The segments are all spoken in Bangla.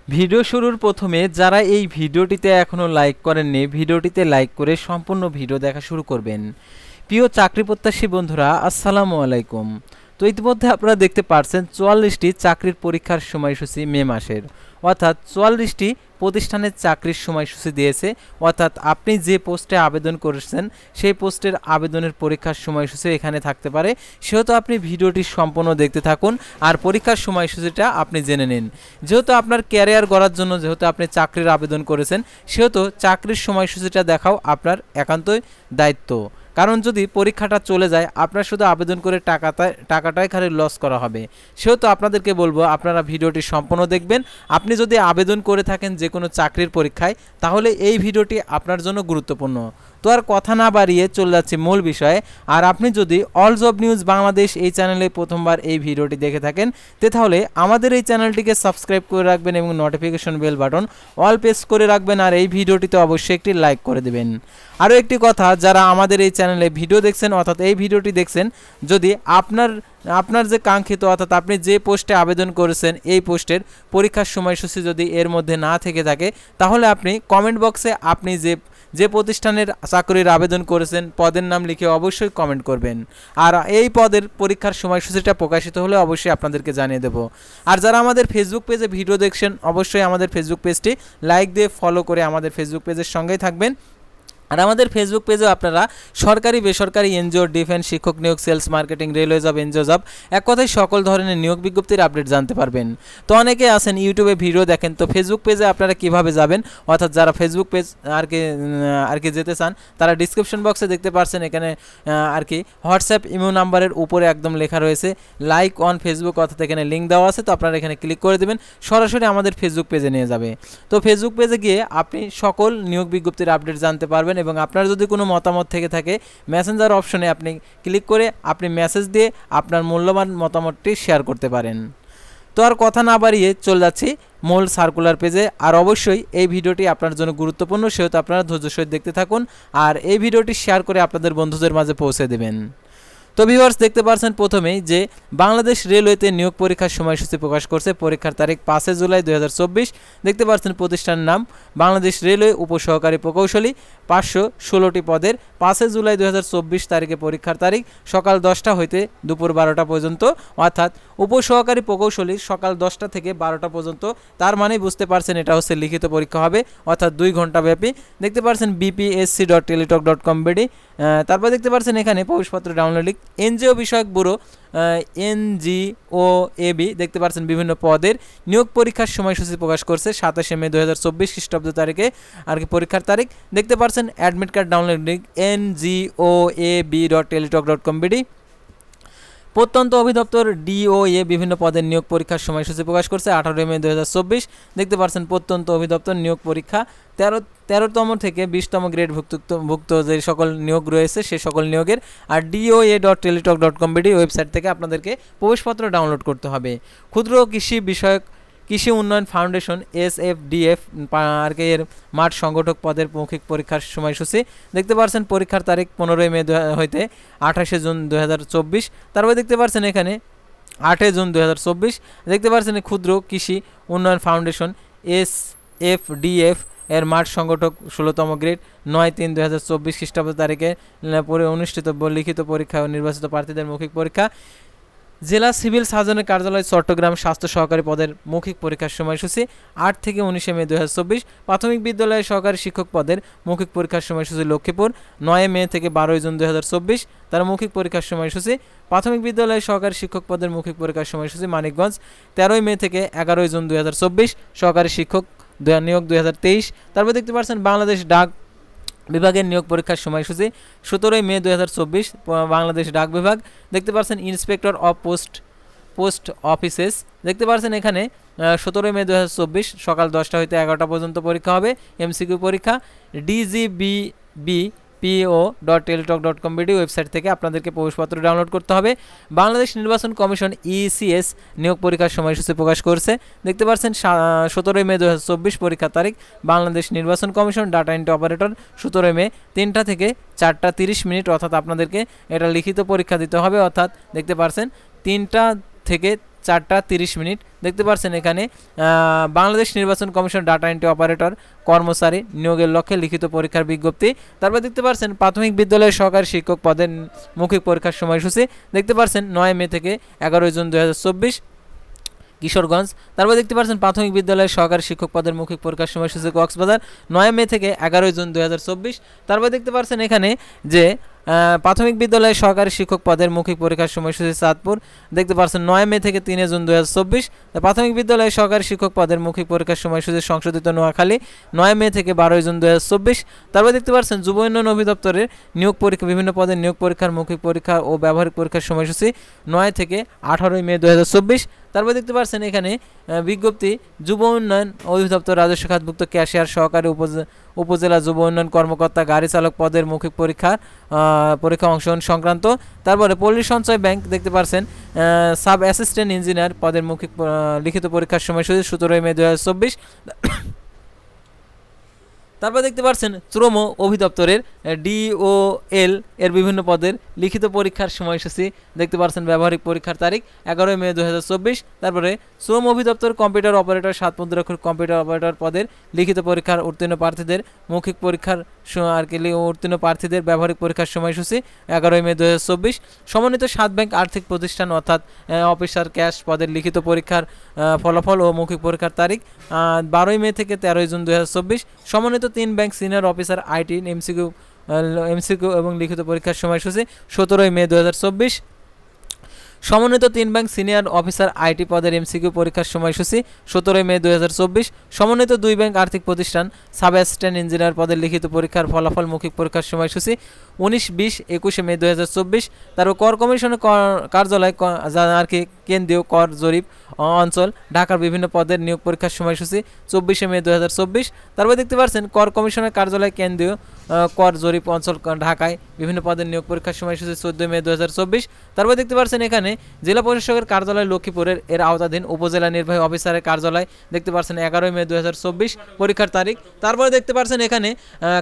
ভিডিও শুরুর প্রথমে যারা এই ভিডিওটিতে এখনও লাইক করেননি, ভিডিওটিতে লাইক করে সম্পূর্ণ ভিডিও দেখা শুরু করবেন। প্রিয় চাকরি প্রত্যাশী বন্ধুরা, আসসালামু আলাইকুম। তো ইতিমধ্যে আপনারা দেখতে পাচ্ছেন 44টি চাকরির পরীক্ষার সময়সূচি মে মাসের, অর্থাৎ 44টি প্রতিষ্ঠানের চাকরির সময়সূচি দিয়েছে। অর্থাৎ আপনি যে পোস্টে আবেদন করেছেন সেই পোস্টের আবেদনের পরীক্ষার সময়সূচি এখানে থাকতে পারে। সেহেতু আপনি ভিডিওটি সম্পূর্ণ দেখতে থাকুন আর পরীক্ষার সময়সূচিটা আপনি জেনে নিন। যেহেতু আপনার ক্যারিয়ার গড়ার জন্য যেহেতু আপনি চাকরির আবেদন করেছেন, সেহেতু চাকরির সময়সূচিটা দেখাও আপনার একান্তই দায়িত্ব। কারণ যদি পরীক্ষাটা চলে যায়, আপনার শুধু আবেদন করে টাকাটাই খালি লস করা হবে। সেহেতু আপনাদেরকে বলবো আপনারা ভিডিওটি সম্পূর্ণ দেখবেন। আপনি যদি আবেদন করে থাকেন যে কোনো চাকরির পরীক্ষায়, তাহলে এই ভিডিওটি আপনার জন্য গুরুত্বপূর্ণ। তো আর কথা না বাড়িয়ে চলে যাচ্ছে মূল বিষয়ে। আর আপনি যদি অল জব নিউজ বাংলাদেশ এই চ্যানেলে প্রথমবার এই ভিডিওটি দেখে থাকেন, তাহলে আমাদের এই চ্যানেলটিকে সাবস্ক্রাইব করে রাখবেন এবং notification bell button all press করে রাখবেন। আর এই ভিডিওটিতে অবশ্যই একটি লাইক করে দেবেন। আরও একটি কথা, যারা আমাদের এই চ্যানেলে ভিডিও দেখছেন অর্থাৎ এই ভিডিওটি দেখছেন, যদি আপনার যে কাঙ্ক্ষিত অর্থাৎ আপনি যে পোস্টে আবেদন করেছেন এই পোস্টের পরীক্ষার সময়সূচি যদি এর মধ্যে না থেকে থাকে, তাহলে আপনি কমেন্ট বক্সে আপনি যে প্রতিষ্ঠানের চাকরির আবেদন করেছেন পদের নাম লিখে অবশ্যই কমেন্ট করবেন। আর এই পদের পরীক্ষার সময়সূচিটা প্রকাশিত হলে অবশ্যই আপনাদেরকে জানিয়ে দেব। আর যারা আমাদের ফেসবুক পেজে ভিডিও দেখছেন, অবশ্যই আমাদের ফেসবুক পেজটি লাইক দিয়ে ফলো করে আমাদের ফেসবুক পেজের সঙ্গেই থাকবেন। আর আমাদের ফেসবুক পেজেও আপনারা সরকারি বেসরকারি এনজিও, ডিফেন্স, শিক্ষক নিয়োগ, sales, marketing, railway job, NGO job, এক কথায় সকল ধরনের নিয়োগ বিজ্ঞপ্তির আপডেট জানতে পারবেন। তো অনেকে আছেন ইউটিউবে ভিডিও দেখেন, তো ফেসবুক পেজে আপনারা কিভাবে যাবেন, অর্থাৎ যারা ফেসবুক পেজ আর কি যেতে চান, তারা ডিসক্রিপশন বক্সে দেখতে পাচ্ছেন এখানে আর কি হোয়াটসঅ্যাপ ইমো নাম্বারের উপরে একদম লেখা রয়েছে লাইক অন ফেসবুক, অর্থাৎ এখানে লিঙ্ক দেওয়া আছে। তো আপনারা এখানে ক্লিক করে দেবেন, সরাসরি আমাদের ফেসবুক পেজে নিয়ে যাবে। তো ফেসবুক পেজে গিয়ে আপনি সকল নিয়োগ বিজ্ঞপ্তির আপডেট জানতে পারবেন। এবং আপনার যদি কোনো মতামত থেকে থাকে, মেসেঞ্জার অপশনে আপনি ক্লিক করে আপনি মেসেজ দিয়ে আপনার মূল্যবান মতামতটি শেয়ার করতে পারেন। তো আর কথা না বাড়িয়ে চলে যাচ্ছি মূল সার্কুলার পেজে। আর অবশ্যই এই ভিডিওটি আপনার জন্য গুরুত্বপূর্ণ, সেহেতু আপনারা ধৈর্য সহিত দেখতে থাকুন আর এই ভিডিওটি শেয়ার করে আপনাদের বন্ধুদের মাঝে পৌঁছে দেবেন। তো ভিউয়ার্স, দেখতে পাচ্ছেন প্রথমেই যে বাংলাদেশ রেলওয়েতে নিয়োগ পরীক্ষার সময়সূচি প্রকাশ করছে। পরীক্ষার তারিখ 5 জুলাই 2024। দেখতে পাচ্ছেন প্রতিষ্ঠানের নাম বাংলাদেশ রেলওয়ে উপসহকারী প্রকৌশলী, 516টি পদের। 5 জুলাই 2024 তারিখে পরীক্ষার তারিখ, সকাল 10টা হইতে দুপুর 12টা পর্যন্ত। অর্থাৎ উপসহকারী প্রকৌশলী সকাল 10টা থেকে 12টা পর্যন্ত। তার মানে বুঝতে পারছেন এটা হচ্ছে লিখিত পরীক্ষা হবে, অর্থাৎ 2 ঘন্টা ব্যাপী। দেখতে পাচ্ছেন bpsc.teletalk.com/bd। তারপর দেখতে পাচ্ছেন এখানে প্রবেশপত্র ডাউনলোড লিঙ্ক। এনজিও বিষয়ক ব্যুরো NGOAB। দেখতে পাচ্ছেন বিভিন্ন পদের নিয়োগ পরীক্ষার সময়সূচি প্রকাশ করছে 27 মে 2024 খ্রিস্টাব্দ তারিখে আর কি পরীক্ষার তারিখ। দেখতে পাচ্ছেন admit card download link NGOAB.teletalk.com/bd। প্রত্যন্ত অধিদপ্তর DOA বিভিন্ন পদের নিয়োগ পরীক্ষার সময়সূচি প্রকাশ করছে 18 মে 2024। দেখতে পাচ্ছেন প্রত্যন্ত অধিদপ্তর নিয়োগ পরীক্ষা 13তম থেকে 20তম গ্রেড ভুক্ত যে সকল নিয়োগ রয়েছে সে সকল নিয়োগের। আর DOA.teletalk.com/bd ওয়েবসাইট থেকে আপনাদেরকে প্রবেশপত্র ডাউনলোড করতে হবে। ক্ষুদ্র কৃষি বিষয়ক কৃষি উন্নয়ন ফাউন্ডেশন SFDF আর কি এর মাঠ সংগঠক পদের মৌখিক পরীক্ষার সময়সূচি। দেখতে পাচ্ছেন পরীক্ষার তারিখ 15 মে হইতে 28 জুন 2024। তারপর দেখতে পাচ্ছেন এখানে 8 জুন 2024। দেখতে পাচ্ছেন ক্ষুদ্র কৃষি উন্নয়ন ফাউন্ডেশন SFDF এর মাঠ সংগঠক 16তম গ্রেড 9/3/2024 খ্রিস্টাব্দ তারিখে অনুষ্ঠিত লিখিত পরীক্ষা ও নির্বাচিত প্রার্থীদের মৌখিক পরীক্ষা। জেলা সিভিল সার্জনের কার্যালয় চট্টগ্রাম স্বাস্থ্য সহকারী পদের মৌখিক পরীক্ষার সময়সূচি 8 থেকে 19 মে 2024। প্রাথমিক বিদ্যালয়ের সহকারী শিক্ষক পদের মৌখিক পরীক্ষার সময়সূচি লক্ষ্মীপুর 9 মে থেকে 12 জুন 2024। তার মৌখিক পরীক্ষার সময়সূচি। প্রাথমিক বিদ্যালয়ের সহকারী শিক্ষক পদের মৌখিক পরীক্ষার সময়সূচি মানিকগঞ্জ 13 মে থেকে 11 জুন 2024। সহকারী শিক্ষক নিয়োগ 2023। তারপর দেখতে পাচ্ছেন বাংলাদেশ ডাক বিভাগের নিয়োগ পরীক্ষার সময়সূচি 17 মে 2024 বাংলাদেশ ডাক বিভাগ। দেখতে পাচ্ছেন ইন্সপেক্টর অফ পোস্ট অফিসেস। দেখতে পাচ্ছেন এখানে 17 মে 2024 সকাল 10টা হইতে 11টা পর্যন্ত পরীক্ষা হবে, MCQ পরীক্ষা। DGBPO.teletalk.com/bd ওয়েবসাইট থেকে আপনাদেরকে প্রবেশপত্র ডাউনলোড করতে হবে। বাংলাদেশ নির্বাচন কমিশন ECS নিয়োগ পরীক্ষার সময়সূচি প্রকাশ করছে। দেখতে পাচ্ছেন 17 মে 2024 পরীক্ষার তারিখ। বাংলাদেশ নির্বাচন কমিশন ডাটা এন্ট্রি অপারেটর 17 মে 3টা থেকে 4টা 30 মিনিট। অর্থাৎ আপনাদেরকে এটা লিখিত পরীক্ষা দিতে হবে। অর্থাৎ দেখতে পাচ্ছেন 3টা থেকে 4টা 30 মিনিট। দেখতে পাচ্ছেন এখানে বাংলাদেশ নির্বাচন কমিশন ডাটা এন্ট্রি অপারেটর কর্মচারী নিয়োগের লক্ষ্যে লিখিত পরীক্ষার বিজ্ঞপ্তি। তারপর দেখতে পাচ্ছেন প্রাথমিক বিদ্যালয়ের সহকারী শিক্ষক পদের মৌখিক পরীক্ষার সময়সূচি। দেখতে পাচ্ছেন 9 মে থেকে 11 জুন 2024 কিশোরগঞ্জ। তারপর দেখতে পাচ্ছেন প্রাথমিক বিদ্যালয়ের সহকারী শিক্ষক পদের মৌখিক পরীক্ষার সময়সূচি কক্সবাজার 9 মে থেকে 11 জুন 2024। তারপর দেখতে পাচ্ছেন এখানে যে প্রাথমিক বিদ্যালয়ের সহকারী শিক্ষক পদের মৌখিক পরীক্ষার সময়সূচি চাঁদপুর। দেখতে পাচ্ছেন 9 মে থেকে 3 জুন 2024। প্রাথমিক বিদ্যালয়ের সহকারী শিক্ষক পদের মৌখিক পরীক্ষার সময়সূচি সংশোধিত নোয়াখালী 9 মে থেকে 12 জুন 2024। তারপর দেখতে পাচ্ছেন যুব উন্নয়ন অধিদপ্তরের নিয়োগ পরীক্ষা বিভিন্ন পদের নিয়োগ পরীক্ষার মৌখিক পরীক্ষা ও ব্যবহারিক পরীক্ষার সময়সূচি 9 থেকে 18 মে 2024। তারপর দেখতে পাচ্ছেন এখানে বিজ্ঞপ্তি যুব উন্নয়ন অধিদপ্তর রাজস্ব খাতভুক্ত ক্যাশিয়ার সহকারী উপজেলা যুব উন্নয়ন কর্মকর্তা গাড়ি চালক পদের মৌখিক পরীক্ষা অংশগ্রহণ সংক্রান্ত। তারপরে পল্লী সঞ্চয় ব্যাংক দেখতে পাচ্ছেন সাব অ্যাসিস্ট্যান্ট ইঞ্জিনিয়ার পদের মৌখিক লিখিত পরীক্ষার সময়সূচি 17 মে 2024। তারপর দেখতে পাচ্ছেন শ্রম অধিদপ্তরের DOL এর বিভিন্ন পদের লিখিত পরীক্ষার সময়সূচি। দেখতে পাচ্ছেন ব্যবহারিক পরীক্ষার তারিখ 11 মে 2024। তারপরে শ্রম অধিদপ্তর কম্পিউটার অপারেটর 7 মুদ্রাক্ষর কম্পিউটার অপারেটর পদের লিখিত পরীক্ষার উত্তীর্ণ প্রার্থীদের মৌখিক পরীক্ষার উত্তীর্ণ প্রার্থীদের ব্যবহারিক পরীক্ষার সময়সূচি 11 মে 2024। সমন্বিত 7 ব্যাংক আর্থিক প্রতিষ্ঠান অর্থাৎ অফিসার ক্যাশ পদের লিখিত পরীক্ষার ফলাফল ও মৌখিক পরীক্ষার তারিখ 12 মে থেকে 13 জুন 2024। সমন্বিত 3 bank senior officer IT MCQ এবং লিখিত পরীক্ষার সময়সূচি 17 মে 2024। সমন্বিত 3 ব্যাংক সিনিয়র অফিসার IT পদের MCQ পরীক্ষার সময়সূচি 17 মে 2024। সমন্বিত 2 ব্যাংক আর্থিক প্রতিষ্ঠান সাব অ্যাসিস্ট্যান্ট ইঞ্জিনিয়ার পদের লিখিত পরীক্ষার ফলাফল মৌখিক পরীক্ষার সময়সূচি 19, 20, 21 মে 2024। তারপর কর কমিশনের কার্যালয় আর কি কেন্দ্রীয় কর জরিপ অঞ্চল ঢাকার বিভিন্ন পদের নিয়োগ পরীক্ষার সময়সূচি 24 মে 2024। তারপর দেখতে পাচ্ছেন কর কমিশনের কার্যালয় কেন্দ্রীয় কর জরিপ অঞ্চল ঢাকায় বিভিন্ন পদের নিয়োগ পরীক্ষার সময়সূচি 14 মে 2024। তারপর দেখতে পাচ্ছেন এখানে জেলা প্রশাসকের কার্যালয় লক্ষ্মীপুরের এর আওতাধীন উপজেলা নির্বাহী অফিসারের কার্যালয়। দেখতে পাচ্ছেন 11 মে 2024 পরীক্ষার তারিখ। তারপরে দেখতে পাচ্ছেন এখানে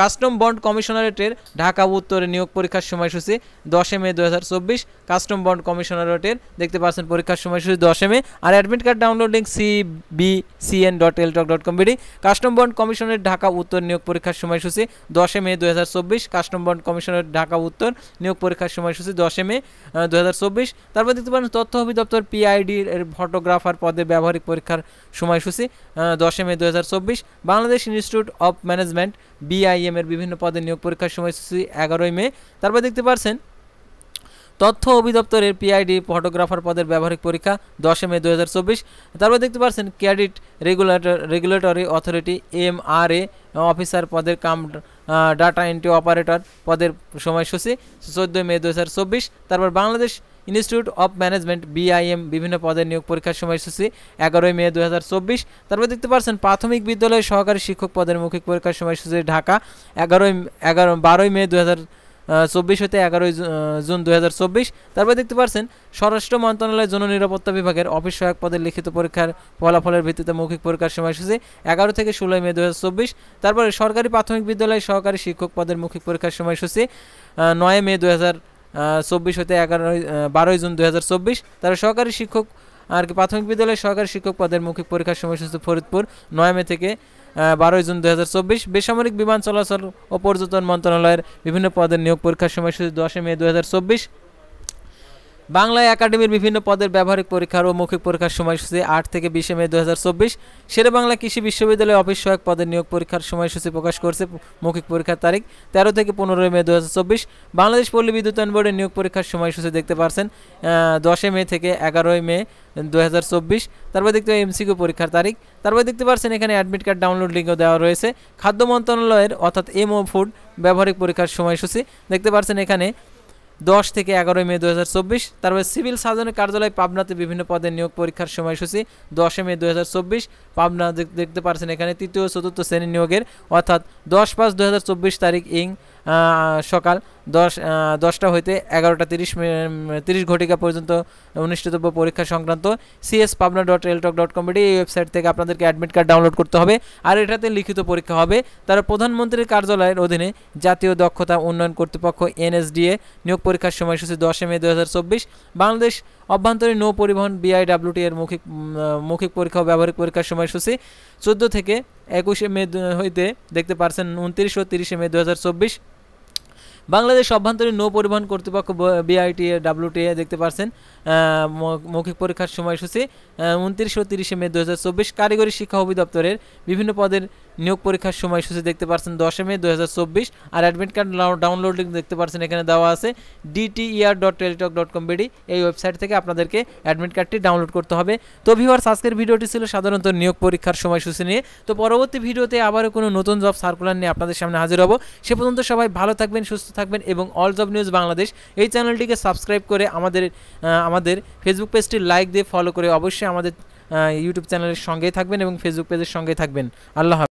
কাস্টম বন্ড কমিশনারেটের ঢাকা উত্তরে নিয়োগ পরীক্ষার সময়সূচি 10 মে 2024। কাস্টম বন্ড কমিশনারেটের দেখতে পাচ্ছেন পরীক্ষার সময়সূচি 10 মে। আর admit card downloading cbcn.l.com.bd। Custom bond কমিশনের ঢাকা উত্তর নিয়োগ পরীক্ষার সময়সূচি 10 মে 2024। কাস্টম বন্ড কমিশনের ঢাকা উত্তর নিয়োগ পরীক্ষার সময়সূচি 10 মে 2024। তারপর দেখতে পাচ্ছেন তথ্য অধিদপ্তর PID এর ফটোগ্রাফার পদে ব্যবহারিক পরীক্ষার সময়সূচি 10 মে 2024। Bangladesh institute of management BIM এর বিভিন্ন পদে নিয়োগ পরীক্ষার সময়সূচি 11 মে। তারপর দেখতে পাচ্ছেন তথ্য অধিদপ্তরের PID ফটোগ্রাফার পদের ব্যবহারিক পরীক্ষা 10 মে 2024। তারপর দেখতে পাচ্ছেন credit regulatory authority MRA officer পদের কাম ডাটা এন্ট্রি অপারেটর পদের সময়সূচি 14 মে 2024। তারপর Bangladesh institute of management BIM বিভিন্ন পদের নিয়োগ পরীক্ষার সময়সূচি 11 মে 2024। তারপর দেখতে পাচ্ছেন প্রাথমিক বিদ্যালয়ের সহকারী শিক্ষক পদের মৌখিক পরীক্ষার সময়সূচি ঢাকা 12 মে 2024 হতে 11 জুন 2024। তারপর দেখতে পাচ্ছেন স্বরাষ্ট্র মন্ত্রণালয়ের জননিরাপত্তা বিভাগের অফিস সহায়ক পদের লিখিত পরীক্ষার ফলাফলের ভিত্তিতে মৌখিক পরীক্ষার সময়সূচি 11 থেকে 16 মে 2024। তারপরে সরকারি প্রাথমিক বিদ্যালয়ের সহকারী শিক্ষক পদের মৌখিক পরীক্ষার সময়সূচি 9 মে 2024 হতে 12 জুন 2024। তারপর সহকারী শিক্ষক আর কি প্রাথমিক বিদ্যালয়ের সহকারী শিক্ষক পদের মৌখিক পরীক্ষার সময়সূচি ফরিদপুর 9 মে থেকে 12 জুন 2024। বেসামরিক বিমান চলাচল ও পর্যটন মন্ত্রণালয়ের বিভিন্ন পদের নিয়োগ পরীক্ষার সময়সূচি 10 মে 2024। বাংলা একাডেমির বিভিন্ন পদের ব্যবহারিক পরীক্ষার ও মৌখিক পরীক্ষার সময়সূচি 8 থেকে 20 মে 2024। শেরে বাংলা কৃষি বিশ্ববিদ্যালয়ে অফিস সহায়ক পদের নিয়োগ পরীক্ষার সময়সূচি প্রকাশ করছে। মৌখিক পরীক্ষার তারিখ 13 থেকে 15 মে 2024। বাংলাদেশ পল্লী বিদ্যুতায়ন বোর্ডের নিয়োগ পরীক্ষার সময়সূচি দেখতে পাচ্ছেন 10 মে থেকে 11 মে 2024। তারপর দেখতে পাবেন MCQ পরীক্ষার তারিখ। তারপর দেখতে পাচ্ছেন এখানে অ্যাডমিট কার্ড ডাউনলোড লিঙ্কও দেওয়া রয়েছে। খাদ্য মন্ত্রণালয়ের অর্থাৎ MO ফুড ব্যবহারিক পরীক্ষার সময়সূচি দেখতে পাচ্ছেন এখানে 10 থেকে 11 মে 2024। তারপরে সিভিল সার্জনের কার্যালয় পাবনাতে বিভিন্ন পদের নিয়োগ পরীক্ষার সময়সূচি 10 মে 2024। পাবনা দেখতে পাচ্ছেন এখানে তৃতীয় ও চতুর্থ শ্রেণীর নিয়োগের অর্থাৎ 10/5/2024 তারিখ সকাল 10টা হইতে 11টা 30 ঘটিকা পর্যন্ত অনুষ্ঠিতব্য পরীক্ষা সংক্রান্ত cs.pabna.reltalk.com এই ওয়েবসাইট থেকে আপনাদেরকে অ্যাডমিট কার্ড ডাউনলোড করতে হবে। আর এটাতে লিখিত পরীক্ষা হবে। তারা প্রধানমন্ত্রীর কার্যালয়ের অধীনে জাতীয় দক্ষতা উন্নয়ন কর্তৃপক্ষ NSDA নিয়োগ পরীক্ষার সময়সূচি 10 মে 2024। বাংলাদেশ অভ্যন্তরীণ নৌ পরিবহন BIWT এর মৌখিক পরীক্ষা ও ব্যবহারিক পরীক্ষার সময়সূচি 14 থেকে 21 মে হইতে দেখতে পারছেন 29 ও 30 মে 2024। বাংলাদেশ অভ্যন্তরীণ নৌ পরিবহন কর্তৃপক্ষ BIWT দেখতে পারছেন মৌখিক পরীক্ষার সময়সূচি 29 ও 30 মে 2024। কারিগরি শিক্ষা অধিদপ্তরের বিভিন্ন পদের নিয়োগ পরীক্ষার সময়সূচি দেখতে পারছেন 10 মে 2024। আর অ্যাডমিট কার্ড ডাউনলোডিং দেখতে পারছেন এখানে দেওয়া আছে dter.reltalk.com এই ওয়েবসাইট থেকে আপনাদেরকে অ্যাডমিট কার্ডটি ডাউনলোড করতে হবে। তো ভিউয়ার্স, আজকের ভিডিওটি ছিল সাধারণত নিয়োগ পরীক্ষার সময়সূচি নিয়ে। তো পরবর্তী ভিডিওতে আবারও কোনো নতুন জব সার্কুলার নিয়ে আপনাদের সামনে হাজির হব। সে পর্যন্ত সবাই ভালো থাকবেন, সুস্থ থাকবেন এবং অল জব নিউজ বাংলাদেশ এই চ্যানেলটিকে সাবস্ক্রাইব করে আমাদের ফেসবুক পেজটি লাইক দিয়ে ফলো করে অবশ্যই আমাদের ইউটিউব চ্যানেলের সঙ্গেই থাকবেন এবং ফেসবুক পেজের সঙ্গেই থাকবেন। আল্লাহ হাফেজ।